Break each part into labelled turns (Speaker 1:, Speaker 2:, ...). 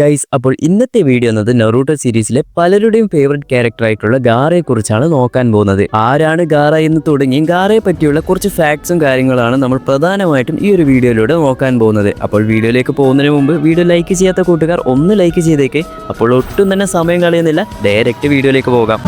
Speaker 1: Guys, അപ്പോൾ ഇന്നത്തെ video എന്നത് നറൂട്ടോ സീരീസിലെ പലരുടെയും ഫേവറേറ്റ് ക്യാരക്ടർ ആയിട്ടുള്ള ഗാറയെ കുറിച്ചാണ് നോക്കാൻ പോകുന്നത്. ആരാണ് ഗാറ എന്ന് തുടങ്ങി ഗാറയെ പറ്റിയുള്ള കുറച്ച് ഫാക്ട്സും കാര്യങ്ങളാണ് നമ്മൾ പ്രധാനമായിട്ടും ഈ ഒരു വീഡിയോയിലൂടെ നോക്കാൻ പോകുന്നത്. അപ്പോൾ വീഡിയോയിലേക്ക് പോകുന്നതിന് മുമ്പ് വീഡിയോ ലൈക്ക് ചെയ്യാത്ത കൂട്ടുകാർ ഒന്ന് ലൈക്ക് ചെയ്തേക്ക്. അപ്പോൾ ഒട്ടും തന്നെ സമയം കളയുന്നില്ല, ഡയറക്റ്റ് വീഡിയോയിലേക്ക് പോകാം.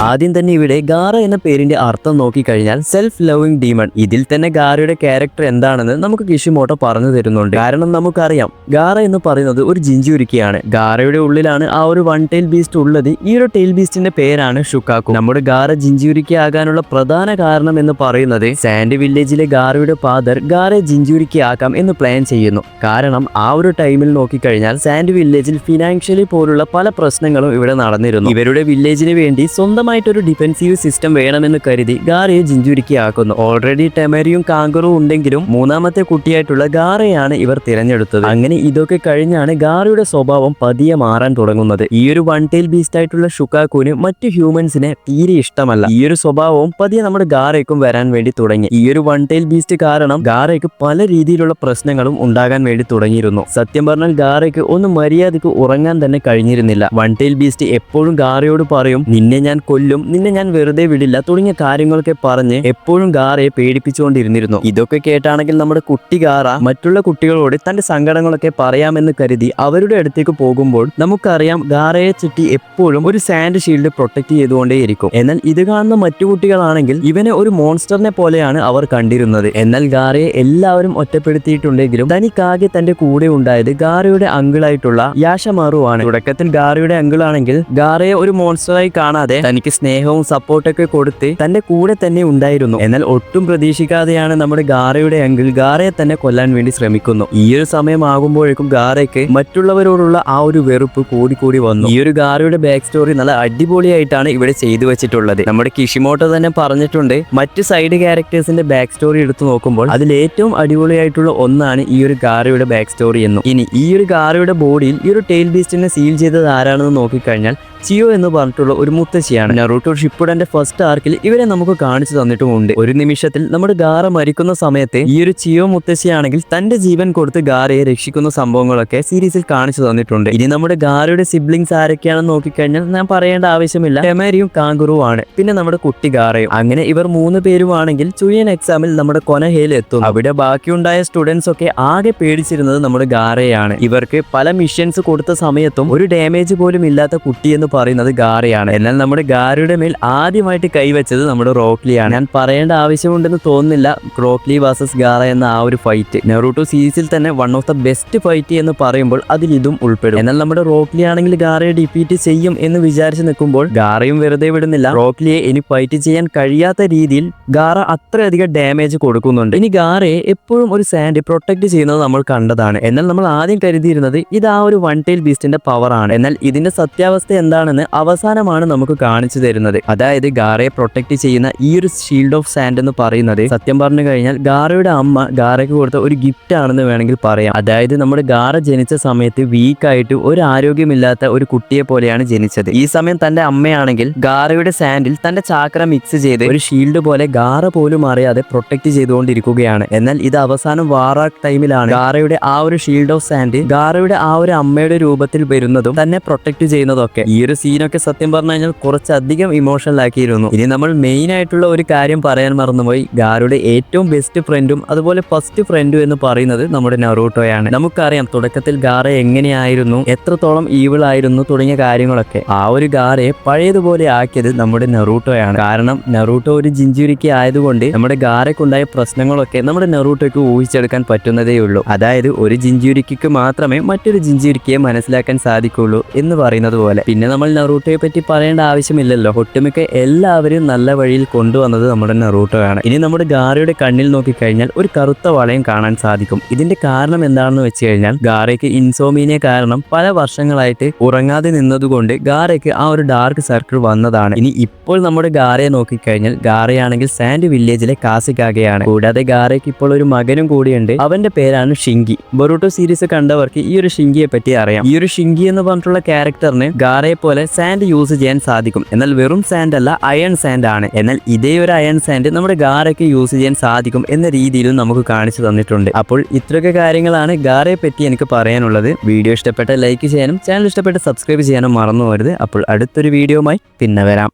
Speaker 1: ആദ്യം തന്നെ ഇവിടെ ഗാറ എന്ന പേരിന്റെ അർത്ഥം നോക്കിക്കഴിഞ്ഞാൽ സെൽഫ് ലവിങ് ഡീമൺ. ഇതിൽ തന്നെ ഗാറയുടെ ക്യാരക്ടർ എന്താണെന്ന് നമുക്ക് കിഷിമോട്ടോ പറഞ്ഞു തരുന്നുണ്ട്. കാരണം നമുക്കറിയാം ഗാറ എന്ന് പറയുന്നത് ഒരു ജിഞ്ചുരുക്കിയാണ്. ഗാറയുടെ ഉള്ളിലാണ് ആ ഒരു വൺ ടെയിൽ ബീസ്റ്റ് ഉള്ളത്. ഈ ഒരു ടെയിൽ ബീസ്റ്റിന്റെ പേരാണ് ഷുക്കാക്കു. നമ്മുടെ ഗാറ ജിഞ്ചുരുക്കി ആകാനുള്ള പ്രധാന കാരണം എന്ന് പറയുന്നത് സാൻഡ് വില്ലേജിലെ ഗാറയുടെ ഫാദർ ഗാറയെ ജിഞ്ചുരുക്കി ആക്കാം എന്ന് പ്ലാൻ ചെയ്യുന്നു. കാരണം ആ ഒരു ടൈമിൽ നോക്കിക്കഴിഞ്ഞാൽ സാൻഡ് വില്ലേജിൽ ഫിനാൻഷ്യലി പോലുള്ള പല പ്രശ്നങ്ങളും ഇവിടെ നടന്നിരുന്നു. ഇവരുടെ വില്ലേജിന് വേണ്ടി സ്വന്തമായിട്ടൊരു ഡിഫെൻസീവ് സിസ്റ്റം വേണമെന്ന് കരുതി ഗാറയെ ജിഞ്ചുരുക്കി ആക്കുന്നു. ഓൾറെഡി ടെമരിയും കാങ്കറും ഉണ്ടെങ്കിലും മൂന്നാമത്തെ കുട്ടിയായിട്ടുള്ള ഗാറയാണ് ഇവർ തിരഞ്ഞെടുത്തത്. അങ്ങനെ ഇതൊക്കെ കഴിഞ്ഞാണ് ഗാറയുടെ സ്വഭാവം പതിയെ മാറാൻ തുടങ്ങുന്നത്. ഈ ഒരു വൺ ടെയിൽ ബീസ്റ്റ് ആയിട്ടുള്ള ഷുക്കാക്കുവിന് മറ്റു ഹ്യൂമൻസിനെ തീരെ ഇഷ്ടമല്ല. ഈ ഒരു സ്വഭാവവും പതിയെ നമ്മുടെ ഗാറയ്ക്കും വരാൻ വേണ്ടി തുടങ്ങി. ഈ ഒരു വൺ ടെയിൽ ബീസ്റ്റ് കാരണം ഗാറയ്ക്ക് പല രീതിയിലുള്ള പ്രശ്നങ്ങളും ഉണ്ടാകാൻ വേണ്ടി തുടങ്ങിയിരുന്നു. സത്യം പറഞ്ഞാൽ ഗാറയ്ക്ക് ഒന്ന് മര്യാദയ്ക്ക് ഉറങ്ങാൻ തന്നെ കഴിഞ്ഞിരുന്നില്ല. വൺ ടെയിൽ ബീസ്റ്റ് എപ്പോഴും ഗാറയോട് പറയും, നിന്നെ ഞാൻ കൊല്ലും, നിന്നെ ഞാൻ വെറുതെ വിടില്ല തുടങ്ങിയ കാര്യങ്ങളൊക്കെ പറഞ്ഞ് എപ്പോഴും ഗാറയെ പേടിപ്പിച്ചുകൊണ്ടിരുന്നിരുന്നു. ഇതൊക്കെ കേട്ടാണെങ്കിൽ നമ്മുടെ കുട്ടി ഗാറ മറ്റുള്ള കുട്ടികളോട് തന്റെ സങ്കടങ്ങളൊക്കെ പറയാമെന്ന് കരുതി അവരുടെ അടുത്തേക്ക് പോകുമ്പോൾ നമുക്കറിയാം ഗാറയെ ചുറ്റി എപ്പോഴും ഒരു സാൻഡ് ഷീൽഡ് പ്രൊട്ടക്ട് ചെയ്തുകൊണ്ടേയിരിക്കും. എന്നാൽ ഇത് കാണുന്ന മറ്റു കുട്ടികളാണെങ്കിൽ ഇവനെ ഒരു മോൺസ്റ്ററിനെ പോലെയാണ് അവർ കണ്ടിരുന്നത്. എന്നാൽ ഗാറയെ എല്ലാവരും ഒറ്റപ്പെടുത്തിയിട്ടുണ്ടെങ്കിലും തനിക്കാകെ തന്റെ കൂടെ ഉണ്ടായത് ഗാറയുടെ അങ്കിളായിട്ടുള്ള യാഷമാറുവാണ്. തുടക്കത്തിൽ ഗാറയുടെ അങ്കിളാണെങ്കിൽ ഗാറയെ ഒരു മോൺസ്റ്ററായി കാണാതെ തനിക്ക് സ്നേഹവും സപ്പോർട്ടൊക്കെ കൊടുത്ത് തന്റെ കൂടെ തന്നെ ഉണ്ടായിരുന്നു. എന്നാൽ ഒട്ടും പ്രതീക്ഷിക്കാതെയാണ് നമ്മുടെ ഗാറയുടെ അങ്കിൾ ഗാറയെ തന്നെ കൊല്ലാൻ വേണ്ടി ശ്രമിക്കുന്നു. ഈ ഒരു സമയമാകുമ്പോഴേക്കും ഗാറയ്ക്ക് മറ്റുള്ളവരോടുള്ള ആ ഒരു വെറുപ്പ് കൂടി വന്നു. ഈ ഒരു ഗാറയുടെ ബാക്ക് സ്റ്റോറി നല്ല അടിപൊളിയായിട്ടാണ് ഇവിടെ ചെയ്തു വെച്ചിട്ടുള്ളത്. നമ്മുടെ കിഷിമോട്ടോ തന്നെ പറഞ്ഞിട്ടുണ്ട്, മറ്റ് സൈഡ് ക്യാരക്ടേഴ്സിന്റെ ബാക്ക് സ്റ്റോറി എടുത്തു നോക്കുമ്പോൾ അതിൽ ഏറ്റവും അടിപൊളിയായിട്ടുള്ള ഒന്നാണ് ഈ ഒരു ഗാറയുടെ ബാക്ക് സ്റ്റോറി എന്നും. ഇനി ഈ ഒരു ഗാറയുടെ ബോഡിയിൽ ഈ ഒരു ടെയിൽ ബീസ്റ്റിനെ സീൽ ചെയ്തത് ആരാണെന്ന് നോക്കിക്കഴിഞ്ഞാൽ ചിയോ എന്ന് പറഞ്ഞിട്ടുള്ള ഒരു മുത്തശ്ശിയാണ്. നറൂട്ടോ ഷിപ്പുഡന്റെ ഫസ്റ്റ് ആർക്കിൽ ഇവരെ നമുക്ക് കാണിച്ചു തന്നിട്ടുമുണ്ട്. ഒരു നിമിഷത്തിൽ നമ്മുടെ ഗാറ മരിക്കുന്ന സമയത്ത് ഈ ഒരു ചിയോ മുത്തശ്ശിയാണെങ്കിൽ തന്റെ ജീവൻ കൊടുത്ത് ഗാറയെ രക്ഷിക്കുന്ന സംഭവങ്ങളൊക്കെ സീരീസിൽ കാണിച്ചു തന്നിട്ടുണ്ട്. ഇനി നമ്മുടെ ഗാറയുടെ സിബ്ലിങ്സ് ആരൊക്കെയാണെന്ന് നോക്കിക്കഴിഞ്ഞാൽ ഞാൻ പറയേണ്ട ആവശ്യമില്ല, ടെമരിയും കാങ്കുറുവും ആണ്. പിന്നെ നമ്മുടെ കുട്ടി ഗാറയും. അങ്ങനെ ഇവർ മൂന്ന് പേരുമാണെങ്കിൽ ചുയൻ എക്സാമിൽ നമ്മുടെ കൊനഹയിൽ എത്തും. അവിടെ ബാക്കിയുണ്ടായ സ്റ്റുഡൻസ് ഒക്കെ ആകെ പേടിച്ചിരുന്നത് നമ്മുടെ ഗാറയാണ്. ഇവർക്ക് പല മിഷൻസ് കൊടുത്ത സമയത്തും ഒരു ഡാമേജ് പോലും ഇല്ലാത്ത കുട്ടി എന്ന് പറയുന്നത് ഗാറയാണ്. എന്നാൽ നമ്മുടെ ഗാറയുടെ മേൽ ആദ്യമായിട്ട് കൈവച്ചത് നമ്മുടെ റോക്ലിയാണ്. ഞാൻ പറയേണ്ട ആവശ്യമുണ്ടെന്ന് തോന്നുന്നില്ല റോക്ലി വേഴ്സസ് ഗാറ എന്ന ആ ഒരു ഫൈറ്റ്. നറൂട്ടോ സീരീസിൽ തന്നെ one of the best fight എന്ന് പറയുമ്പോൾ അതിൽ ഇതും ഉൾപ്പെടും. എന്നാൽ നമ്മുടെ റോക്ലി ആണെങ്കിൽ ഗാറയെ ഡിഫീറ്റ് ചെയ്യും എന്ന് വിചാരിച്ച് നിൽക്കുമ്പോൾ ഗാറയും വെറുതെ വിടുന്നില്ല. റോക്ലിയെ ഇനി ഫൈറ്റ് ചെയ്യാൻ കഴിയാത്ത രീതിയിൽ ഗാറ അത്രയധികം ഡാമേജ് കൊടുക്കുന്നുണ്ട്. ഇനി ഗാറയെ എപ്പോഴും ഒരു സാൻഡ് പ്രൊട്ടക്ട് ചെയ്യുന്നത് നമ്മൾ കണ്ടതാണ്. എന്നാൽ നമ്മൾ ആദ്യം കരുതിയിരുന്നത് ഇത് ആ ഒരു വൺ ടെയിൽ ബീസ്റ്റിന്റെ പവർ ആണ്. എന്നാൽ ഇതിന്റെ സത്യാവസ്ഥ എന്താണെന്ന് അവസാനമാണ് നമുക്ക് കാണിച്ചു തരുന്നത്. അതായത് ഗാറയെ പ്രൊട്ടക്ട് ചെയ്യുന്ന ഈ ഒരു ഷീൽഡ് ഓഫ് സാൻഡ് എന്ന് പറയുന്നത് സത്യം പറഞ്ഞു കഴിഞ്ഞാൽ ഗാറയുടെ അമ്മ ഗാറയ്ക്ക് കൊടുത്ത ഒരു ഗിഫ്റ്റ് ആണെന്ന് വേണമെങ്കിൽ പറയാം. അതായത് നമ്മുടെ ഗാറ ജനിച്ച സമയത്ത് വീക്കായിട്ട് ഒരു ആരോഗ്യമില്ലാത്ത ഒരു കുട്ടിയെ പോലെയാണ് ജനിച്ചത്. ഈ സമയം തന്റെ അമ്മയാണെങ്കിൽ ഗാറയുടെ സാൻഡിൽ തന്റെ ചാക്ര മിക്സ് ചെയ്ത് ഒരു ഷീൽഡ് പോലെ ഗാറ പോലും അറിയാതെ പ്രൊട്ടക്ട് ചെയ്തുകൊണ്ടിരിക്കുകയാണ്. എന്നാൽ ഇത് അവസാനം വാറാക്ക് ടൈമിലാണ് ഗാറയുടെ ആ ഒരു ഷീൽഡ് ഓഫ് സാൻഡ് ഗാറയുടെ ആ ഒരു അമ്മയുടെ രൂപത്തിൽ വരുന്നതും തന്നെ പ്രൊട്ടക്ട് ചെയ്യുന്നതൊക്കെ. ഈ ഒരു സീനൊക്കെ സത്യം പറഞ്ഞു കഴിഞ്ഞാൽ കുറച്ചധികം ഇമോഷണൽ ആക്കിയിരുന്നു. ഇനി നമ്മൾ മെയിൻ ആയിട്ടുള്ള ഒരു കാര്യം പറയാൻ മറന്നുപോയി. ഗാറയുടെ ഏറ്റവും ബെസ്റ്റ് ഫ്രണ്ടും അതുപോലെ ഫസ്റ്റ് ഫ്രണ്ടും എന്ന് പറയുന്നത് നമ്മുടെ നറൂട്ടോയാണ്. നമുക്കറിയാം തുടക്കത്തിൽ ഗാറ എങ്ങനെയായിരുന്നു, എത്രത്തോളം ഈവിൾ ആയിരുന്നു തുടങ്ങിയ കാര്യങ്ങളൊക്കെ. ആ ഒരു ഗാറയെ പഴയതുപോലെ ആക്കിയത് നമ്മുടെ നറൂട്ടോയാണ്. കാരണം നറൂട്ടോ ഒരു ജിഞ്ചുരിക്കി ആയതുകൊണ്ട് നമ്മുടെ ഗാറയ്ക്കുണ്ടായ പ്രശ്നങ്ങളൊക്കെ നമ്മുടെ നറൂട്ടോയ്ക്ക് ഊഹിച്ചെടുക്കാൻ പറ്റുന്നതേ ഉള്ളൂ. അതായത് ഒരു ജിഞ്ചുരിക്കിക്ക് മാത്രമേ മറ്റൊരു ജിഞ്ചുരിക്കിയെ മനസ്സിലാക്കാൻ സാധിക്കുള്ളൂ എന്ന് പറയുന്നത് പോലെ. പിന്നെ നമ്മൾ നറൂട്ടോയെ പറ്റി പറയേണ്ട ആവശ്യമില്ലല്ലോ. ഒട്ടുമിക്ക എല്ലാവരും നല്ല വഴിയിൽ കൊണ്ടുവന്നത് നമ്മുടെ നറൂട്ടോയാണ്. ഇനി നമ്മുടെ ഗാറയുടെ കണ്ണിൽ നോക്കിക്കഴിഞ്ഞാൽ ഒരു കറുത്ത വളയം കാണാൻ സാധിക്കും. ഇതിന്റെ കാരണം എന്താണെന്ന് വെച്ച് കഴിഞ്ഞാൽ ഗാറയ്ക്ക് ഇൻസോമീനിയ കാരണം പല വർഷങ്ങളായിട്ട് ഉറങ്ങാതെ നിന്നതുകൊണ്ട് ഗാറയ്ക്ക് ആ ഒരു ഡാർക്ക് സർക്കിൾ വന്നതാണ്. ഇനി ഇപ്പോൾ നമ്മുടെ ഗാറയെ നോക്കിക്കഴിഞ്ഞാൽ ഗാറയാണെങ്കിൽ സാൻഡ് വില്ലേജിലെ കാസികാഗയാണ്. കൂടാതെ ഗാറയ്ക്ക് ഇപ്പോൾ ഒരു മകനും കൂടിയുണ്ട്. അവന്റെ പേരാണ് ഷിങ്കി. ബൊറൂട്ടോ സീരീസ് കണ്ടവർക്ക് ഈ ഒരു ഷിങ്കിയെ പറ്റി അറിയാം. ഈ ഒരു ഷിങ്കി എന്ന് പറഞ്ഞിട്ടുള്ള ക്യാരക്ടറിന് ഗാറയെ പോലെ സാൻഡ് യൂസ് ചെയ്യാൻ സാധിക്കും. എന്നാൽ വെറും സാൻഡ് അല്ല, അയൺ സാൻഡ് ആണ്. എന്നാൽ ഇതേ ഒരു അയൺ സാൻഡ് നമ്മുടെ ഗാറയ്ക്ക് യൂസ് ചെയ്യാൻ സാധിക്കും എന്ന രീതിയിലും നമുക്ക് കാണിച്ചു തന്നിട്ടുണ്ട്. അപ്പോൾ ഇത്രയൊക്കെ കാര്യങ്ങളാണ് ഗാറയെ പറ്റി എനിക്ക് പറയാനുള്ളത്. വീഡിയോ ഇഷ്ടപ്പെട്ട ലൈക്ക് ചെയ്യാനും ചാനൽ ഇഷ്ടപ്പെട്ട് സബ്സ്ക്രൈബ് ചെയ്യാനും മറന്നു പോകരുത്. അപ്പോൾ അടുത്തൊരു വീഡിയോയുമായി പിന്നെ വരാം.